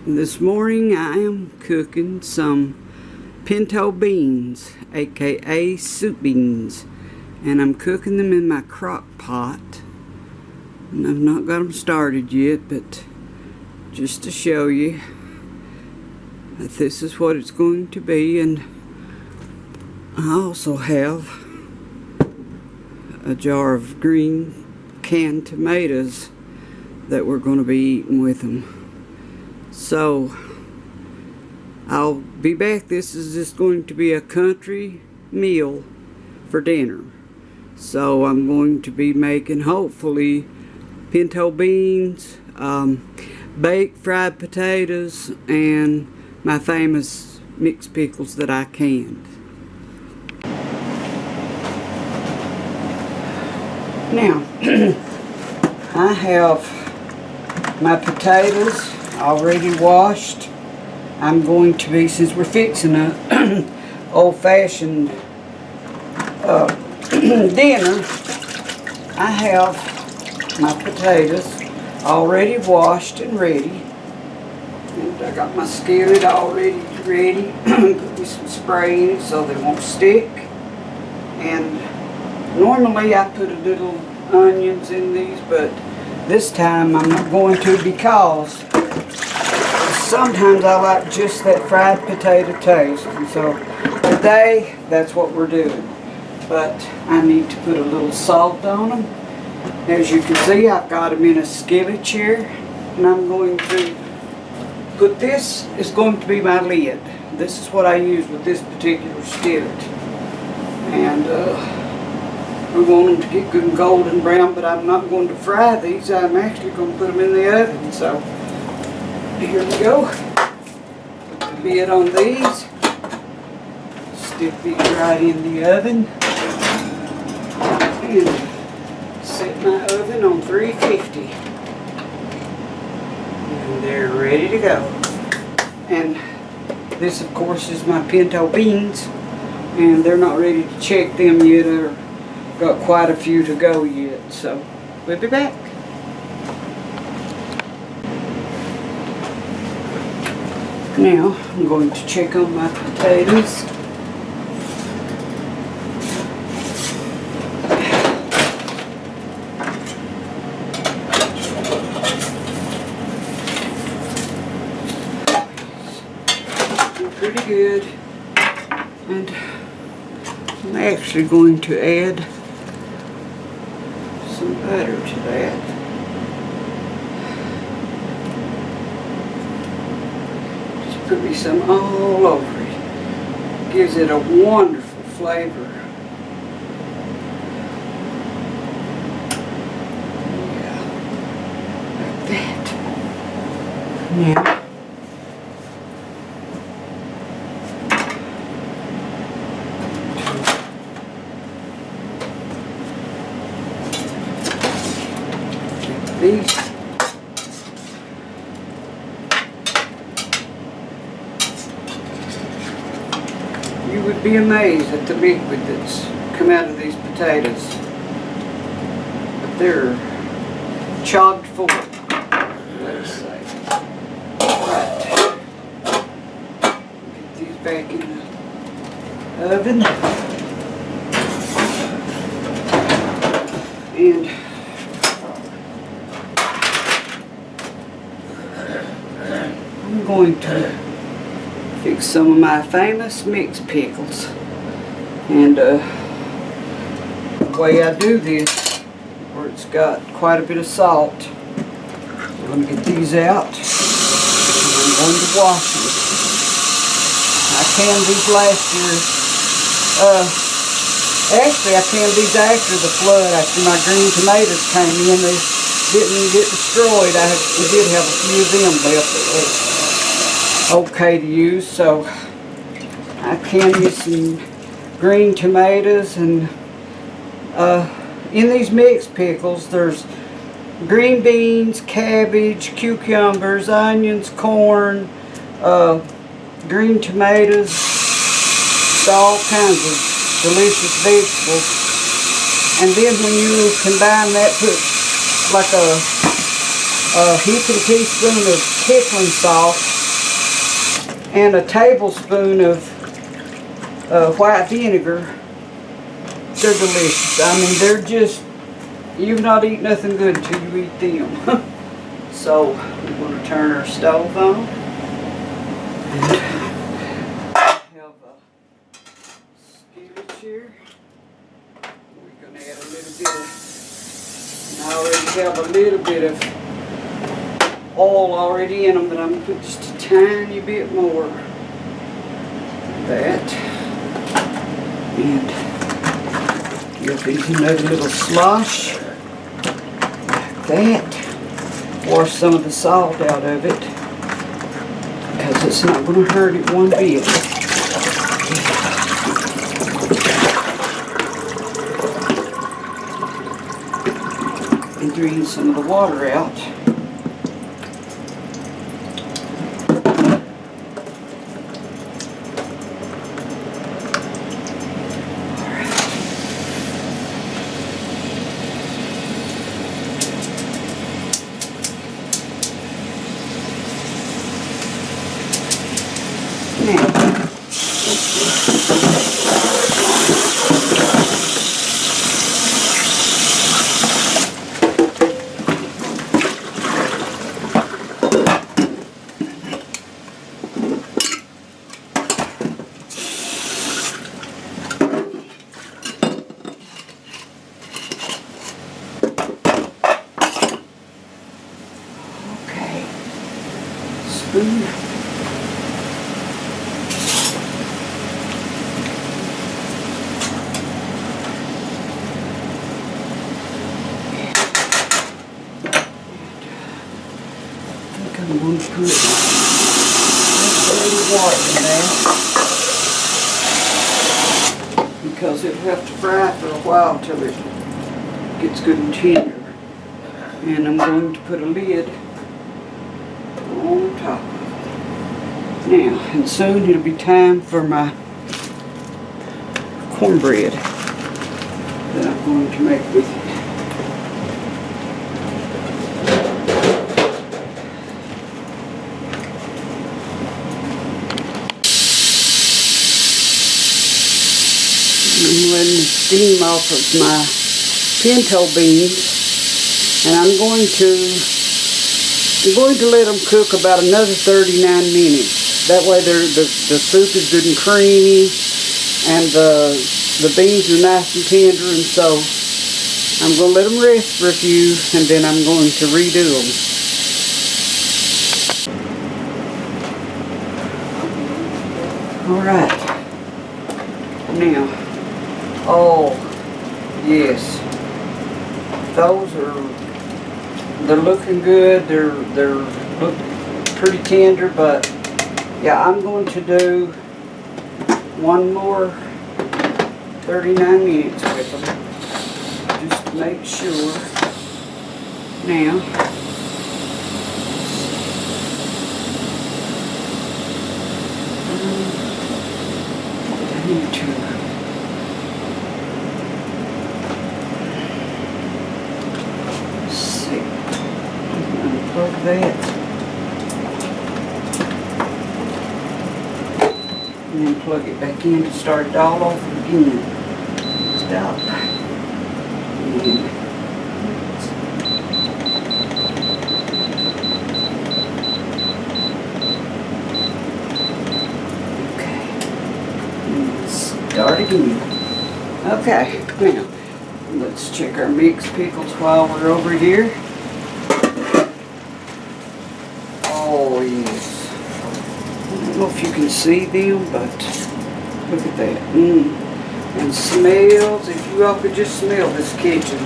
This morning I am cooking some pinto beans, aka soup beans, and I'm cooking them in my crock pot. And I've not got them started yet, but just to show you that this is what it's going to be. And I also have a jar of green canned tomatoes that we're going to be eating with them. So I'll be back. This is just going to be a country meal for dinner. So I'm going to be making hopefully pinto beans, baked fried potatoes, and my famous mixed pickles that I canned. Now I have my potatoes already washed. I'm going to be, since we're fixing a old-fashioned dinner, I have my potatoes already washed and ready. And I got my skillet already ready. Put me some spray in it so they won't stick. And normally I put a little onions in these, but this time I'm not going to, because sometimes I like just that fried potato taste, and so today that's what we're doing. But I need to put a little salt on them. As you can see, I've got them in a skillet here, and I'm going to put this, is going to be my lid. This is what I use with this particular skillet. And we want them to get good and golden brown, but I'm not going to fry these. I'm actually going to put them in the oven. So here we go. Put the lid on these. Stick these right in the oven. And set my oven on 350. And they're ready to go. And this, of course, is my pinto beans. And they're not ready to check them yet. They're got quite a few to go yet. So we'll be back. Now I'm going to check on my potatoes. They're pretty good. And I'm actually going to add some butter to that. Just put me some all over it. Gives it a wonderful flavor. Yeah, like that. Now these. You would be amazed at the liquid that's come out of these potatoes. But they're chock full, let's say. Right. Get these back in the oven. And I'm going to fix some of my famous mixed pickles. And the way I do this, where it's got quite a bit of salt, I'm going to get these out. And I'm going to wash them. I canned these last year. Actually, I canned these after the flood, after my green tomatoes came in. They didn't get destroyed. We did have a few of them left that were okay to use, so I can use some green tomatoes. And in these mixed pickles there's green beans, cabbage, cucumbers, onions, corn, green tomatoes, all kinds of delicious vegetables. And then when you combine that, put like a a heaping teaspoon of pickling salt, and a tablespoon of white vinegar. They're delicious. I mean, they're just, you've not eaten nothing good until you eat them. So, we're going to turn our stove on. Have a skillet here. We're going to add a little bit of, I already have a little bit of oil already in them, but I'm going to put just a tiny bit more of that. And give these another little slosh like that. Wash some of the salt out of it because it's not going to hurt it one bit. And drain some of the water out. Spoon. I'm going to put a little water in there because it'll have to fry for a while till it gets good and tender. And I'm going to put a lid on top. Now, and soon it'll be time for my cornbread that I'm going to make with it. I'm letting the steam off of my pinto beans, and I'm going to let them cook about another 39 minutes. That way the soup is good and creamy, and the beans are nice and tender, and so I'm going to let them rest for a few, and then I'm going to redo them. Alright, now, oh yes, they're looking good, they're look pretty tender, but yeah, I'm going to do one more 39 minutes with them, just to make sure. Now, I need to unplug that, and then plug it back in to start it all over again. Stop. And okay. And start again. Okay. Now let's check our mixed pickles while we're over here. Oh yes. I don't know if you can see them, but look at that. And smells, if you all could just smell this kitchen.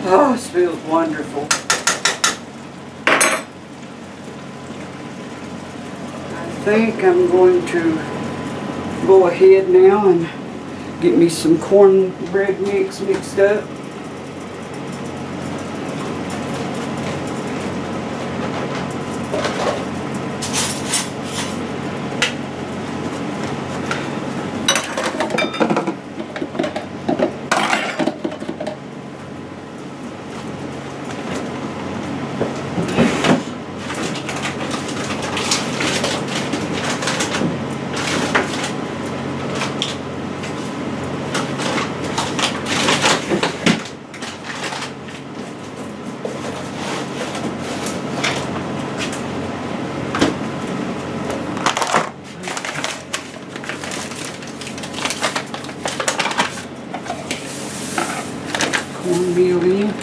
Oh, it smells wonderful. I think I'm going to go ahead now and get me some cornbread mix mixed up. cornmeal in.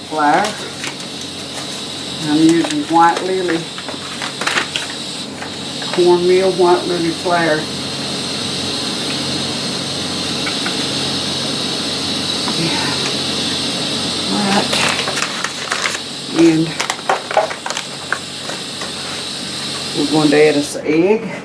Flour. I'm using White Lily cornmeal, White Lily flour. Yeah. Alright. And we're going to add us an egg.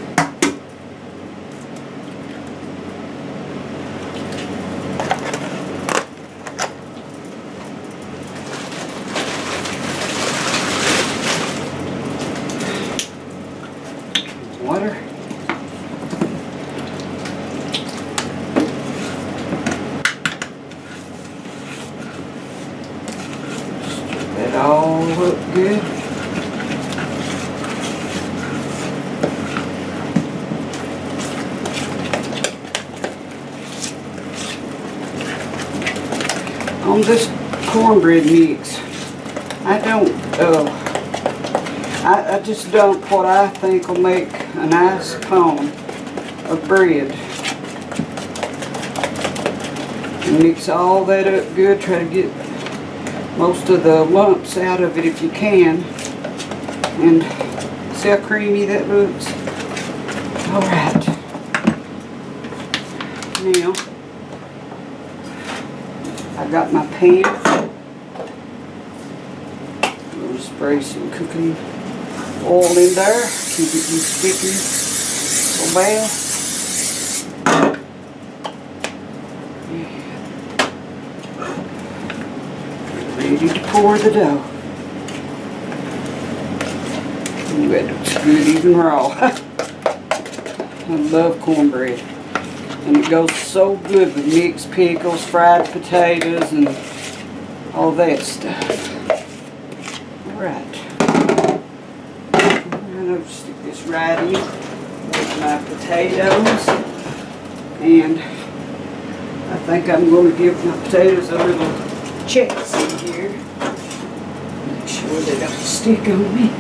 Water. Stir that all up good. On this cornbread mix, I just dump what I think will make a nice cone of bread. And mix all that up good. Try to get most of the lumps out of it if you can. And see how creamy that looks? Alright. Now, I got my pan. I'm going to spray some cooking oil in there, keep it from sticking so bad. Ready to pour the dough. Ooh, that looks good even raw. I love cornbread. And it goes so good with mixed pickles, fried potatoes, and all that stuff. Alright. Stick this right in with my potatoes, and I think I'm going to give my potatoes a little checks in here. Make sure they don't stick on me.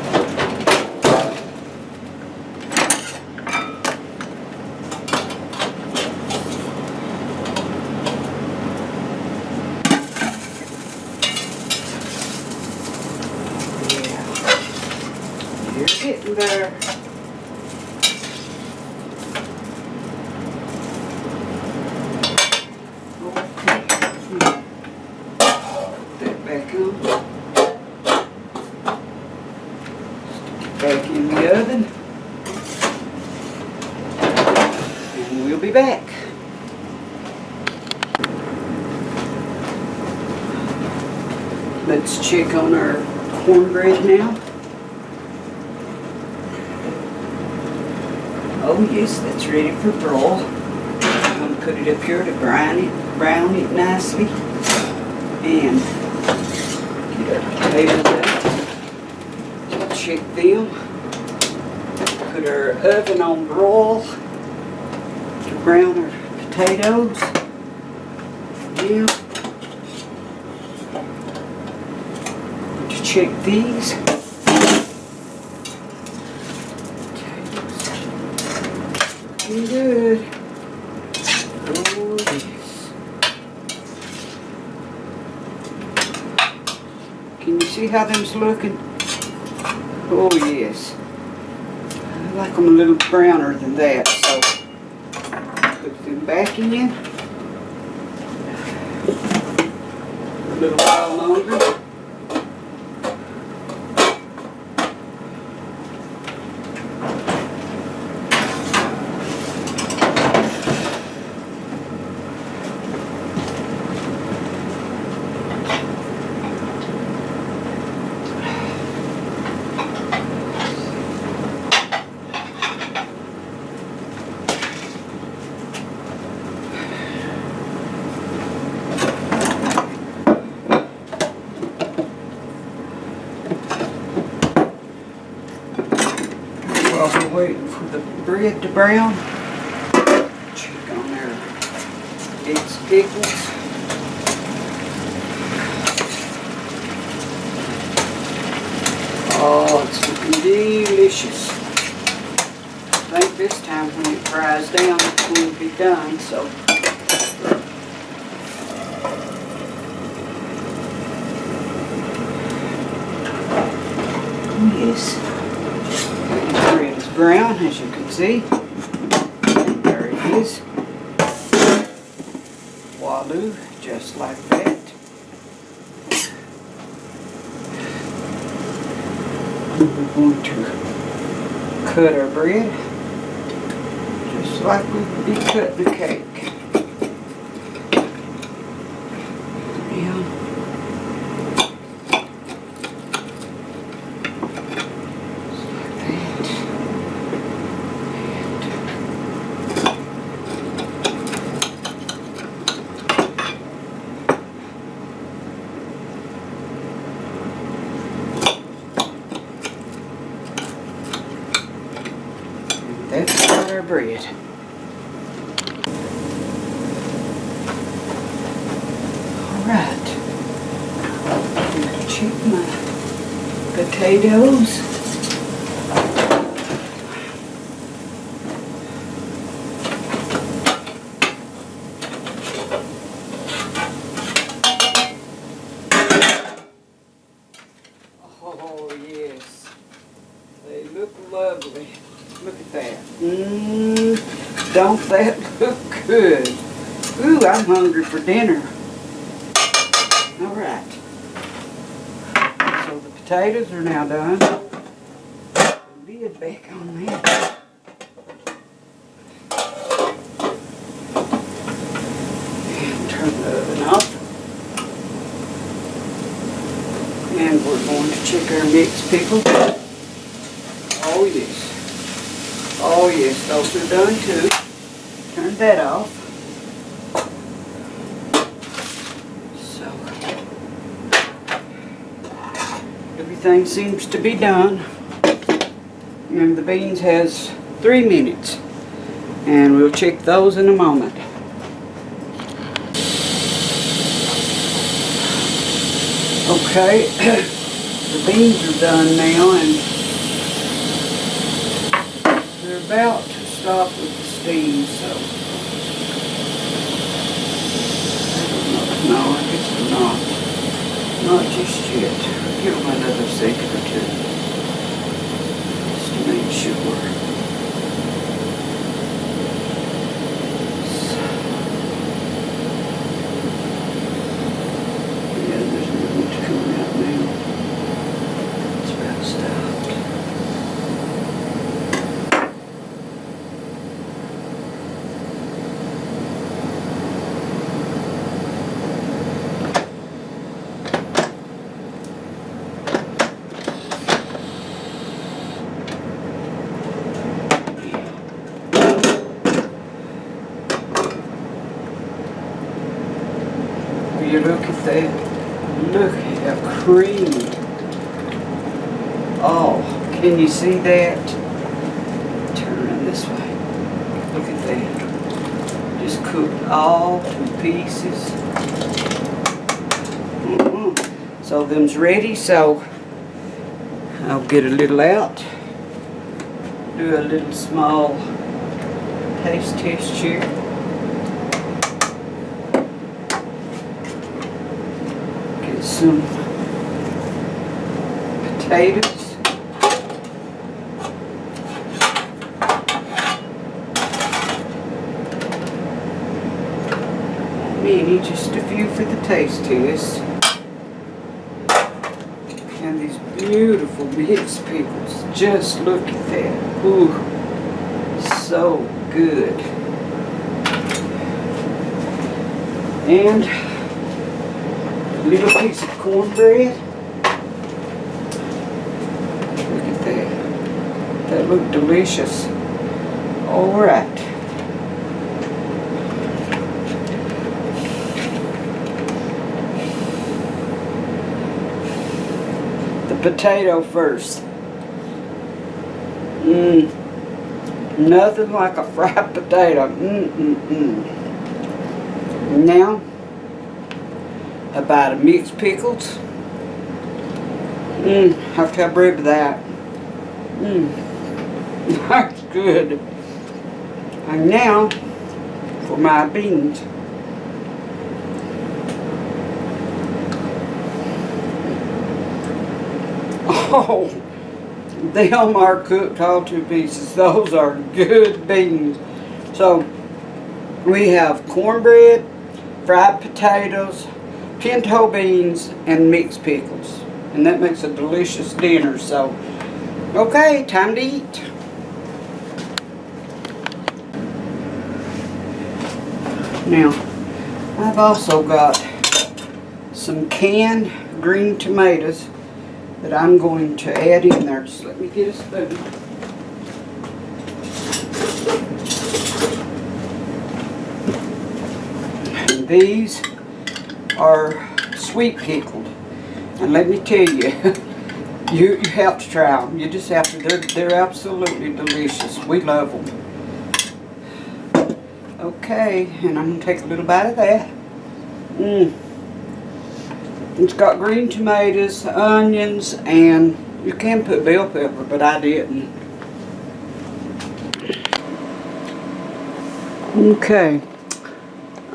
You're getting there. Okay. Put that back on. Stick it back in the oven. And we'll be back. Let's check on our cornbread now. Oh yes, that's ready for broil. I'm going to put it up here to brown it nicely. And get our potatoes out. Check them. Put our oven on broil to brown our potatoes. Now, to check these. Good. Oh yes. Can you see how them's looking? Oh yes. I like them a little browner than that, so put them back in. A little while longer. While we're waiting for the bread to brown, check on there. It's pickles. Oh, it's looking delicious. I think this time when it fries down, it's going to be done, so. Yes. The bread is brown, as you can see. There it is. Voila, just like that. We're going to cut our bread just like we would be cutting a cake. Yeah. That's got our bread. Alright. I'm going to check my potatoes. Oh yes. They look lovely. Look at that. Don't that look good? Ooh, I'm hungry for dinner. All right. So the potatoes are now done. Put the lid back on that. And turn the oven off. And we're going to check our mixed pickles. Oh yes. Oh yes, those are done too. Turn that off. So, everything seems to be done. And the beans has 3 minutes. And we'll check those in a moment. Okay, the beans are done now, and they're about to stop with the steam, so I don't know. No, I guess they're not. Not just yet. I'll give them another second or two, just to make sure. Yeah, there's not much coming out now. It's about stopped. You look at that. Look how creamy. Oh, can you see that? Turn it this way. Look at that. Just cooked all to pieces. So them's ready, so I'll get a little out. Do a little small taste test here. Some potatoes. Many, just a few for the taste test. And these beautiful mixed pickles. Just look at that. Ooh, so good. And little piece of cornbread. Look at that. That looked delicious. All right. The potato first. Nothing like a fried potato. Now, about a mixed pickles. Have to have bread with that. That's good. And now, for my beans. Oh, them are cooked all to pieces. Those are good beans. So, we have cornbread, fried potatoes, pinto beans, and mixed pickles. And that makes a delicious dinner. So, okay, time to eat. Now, I've also got some canned green tomatoes that I'm going to add in there. Just let me get a spoon. And these are sweet pickled. And let me tell you, you have to try them. You just have to. They're absolutely delicious. We love them. Okay, and I'm going to take a little bite of that. It's got green tomatoes, onions, and you can put bell pepper, but I didn't. Okay,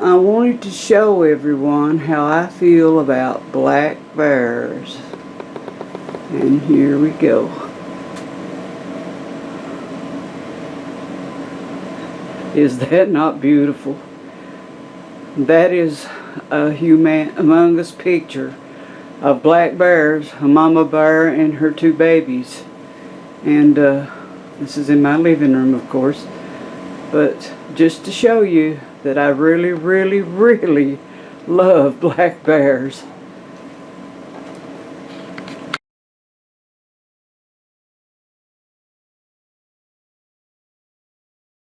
I wanted to show everyone how I feel about black bears. And here we go. Is that not beautiful? That is a humongous picture of black bears, a mama bear and her two babies. And this is in my living room, of course. But just to show you that I really, really, really love black bears.